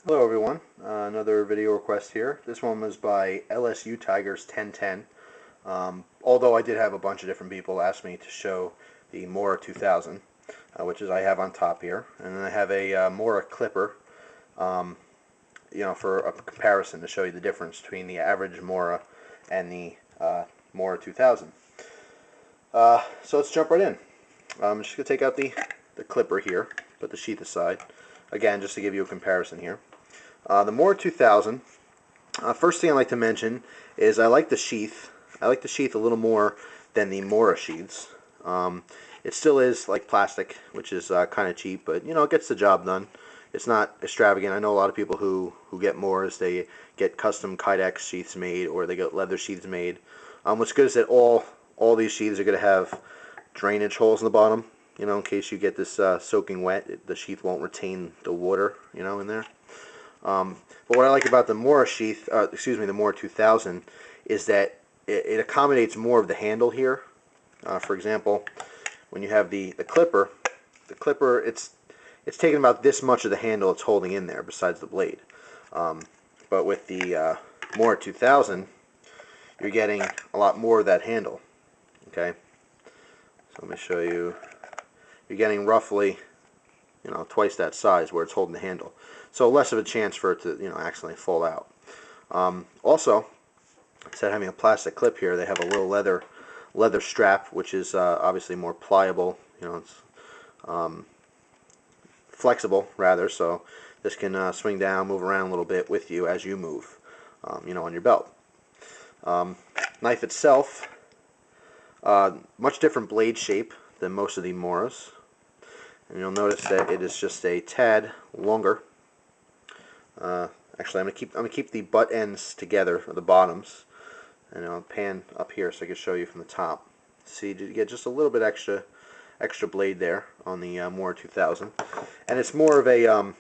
Hello everyone, another video request here. This one was by LSU Tigers 1010. Although I did have a bunch of different people ask me to show the Mora 2000, which is I have on top here, and then I have a Mora Clipper, for a comparison to show you the difference between the average Mora and the Mora 2000. So let's jump right in. I'm just going to take out the Clipper here, put the sheath aside. Again, just to give you a comparison here. The Mora 2000, first thing I like to mention is I like the sheath. I like the sheath a little more than the Mora sheaths. It still is like plastic, which is kind of cheap, but it gets the job done. It's not extravagant. I know a lot of people who get Moras, they get custom Kydex sheaths made, or they get leather sheaths made. What's good is that all these sheaths are going to have drainage holes in the bottom. In case you get this soaking wet, the sheath won't retain the water, in there. But what I like about the Mora sheath, the Mora 2000, is that it accommodates more of the handle here. For example, when you have the Clipper, it's taking about this much of the handle it's holding in there, besides the blade. But with the Mora 2000, you're getting a lot more of that handle. Okay, so let me show you. You're getting roughly, twice that size where it's holding the handle. So less of a chance for it to, accidentally fall out. Also, instead of having a plastic clip here, they have a little leather strap, which is obviously more pliable. It's flexible rather, so this can swing down, move around a little bit with you as you move, on your belt. Knife itself, much different blade shape than most of the Moras. And you'll notice that it is just a tad longer. Actually, I'm gonna keep the butt ends together, or the bottoms, and I'll pan up here so I can show you from the top. See, you get just a little bit extra blade there on the Mora 2000, and it's more of a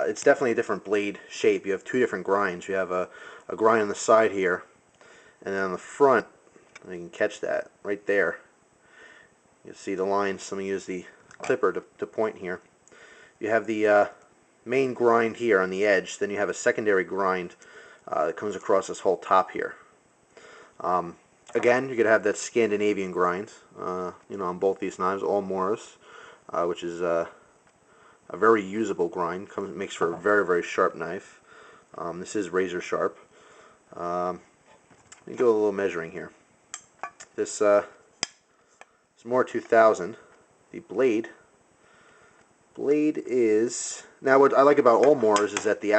it's definitely a different blade shape. You have two different grinds. You have a grind on the side here, and then on the front, you can catch that right there. You see the lines. Let me use the Clipper to point here. You have the main grind here on the edge, then you have a secondary grind that comes across this whole top here. Again, you're going to have that Scandinavian grind, on both these knives, all Moras, which is a very usable grind. Makes for a very, very sharp knife. This is razor sharp. Let me do a little measuring here. This Mora 2000. The blade is, now what I like about all Moras is that the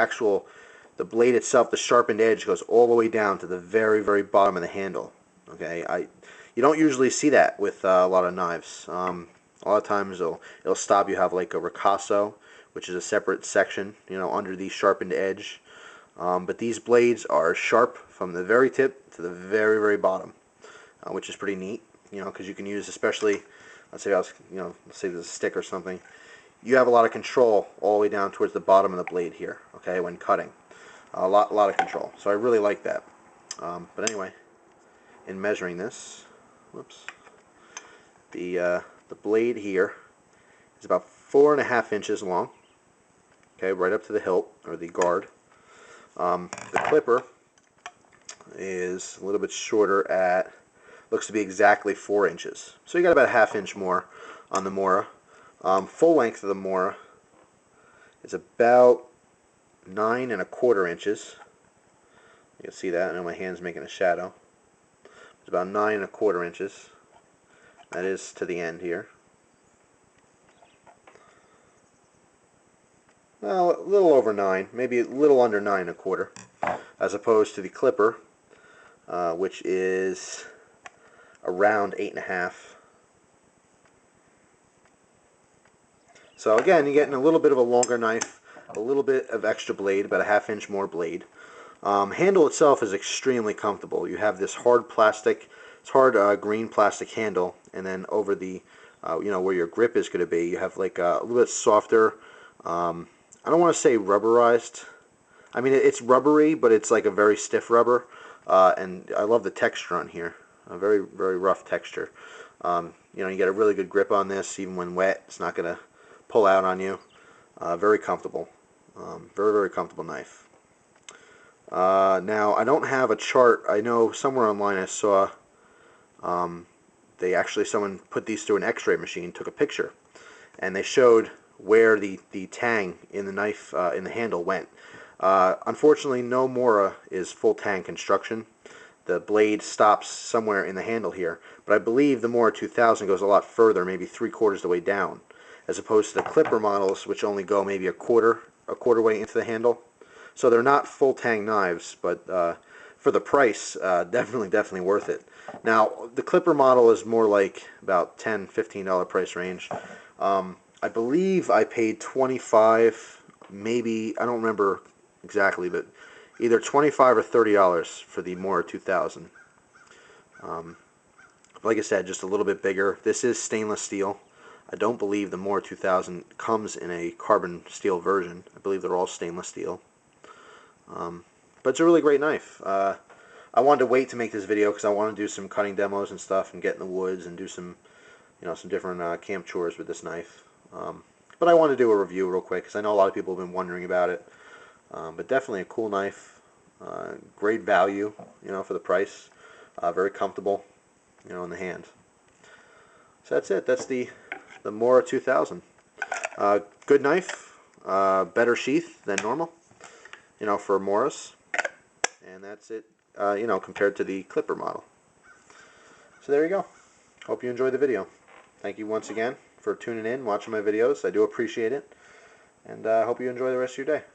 blade itself, the sharpened edge, goes all the way down to the very, very bottom of the handle. Okay, you don't usually see that with a lot of knives. A lot of times it'll stop. You have like a ricasso, which is a separate section, under the sharpened edge. But these blades are sharp from the very tip to the very, very bottom, which is pretty neat. Because you can use, especially, let's say let's say there's a stick or something. You have a lot of control all the way down towards the bottom of the blade here. Okay, when cutting, a lot of control. So I really like that. But anyway, in measuring this, whoops, the blade here is about 4.5 inches long. Okay, right up to the hilt or the guard. The Clipper is a little bit shorter at, looks to be exactly 4 inches. So you got about a 1/2 inch more on the Mora. Full length of the Mora is about 9.25 inches. You can see that. I know my hand's making a shadow. It's about 9.25 inches. That is to the end here. Well, a little over 9, maybe a little under 9.25, as opposed to the Clipper, which is around 8.5. So again, you're getting a little bit of a longer knife, a little bit of extra blade, about a 1/2 inch more blade. Handle itself is extremely comfortable. You have this hard plastic, it's hard green plastic handle, and then over the, where your grip is going to be, you have like a little bit softer. I don't want to say rubberized. I mean, it's rubbery, but it's like a very stiff rubber, and I love the texture on here. A very, very rough texture. You get a really good grip on this, even when wet. It's not going to pull out on you. Very comfortable. Very, very comfortable knife. Now, I don't have a chart. I know somewhere online I saw someone put these through an x-ray machine, took a picture, and they showed where the tang in the knife, in the handle went. Unfortunately, no Mora is full tang construction. The blade stops somewhere in the handle here, but I believe the Mora 2000 goes a lot further, maybe 3/4 the way down, as opposed to the Clipper models, which only go maybe a quarter way into the handle. So they're not full tang knives, but for the price, definitely worth it. Now, the Clipper model is more like about $10, $15 price range. I believe I paid 25, maybe, I don't remember exactly, but either 25 or $30 for the Mora 2000. Like I said, just a little bit bigger. This is stainless steel. I don't believe the Mora 2000 comes in a carbon steel version. I believe they're all stainless steel. But it's a really great knife. I wanted to wait to make this video because I want to do some cutting demos and stuff and get in the woods and do some, some different camp chores with this knife. But I want to do a review real quick because I know a lot of people have been wondering about it. But definitely a cool knife. Great value, for the price. Very comfortable, in the hand. So that's it. That's the Mora 2000. Good knife. Better sheath than normal, for Moras. And that's it, compared to the Clipper model. So there you go. Hope you enjoyed the video. Thank you once again for tuning in, watching my videos. I do appreciate it. And I hope you enjoy the rest of your day.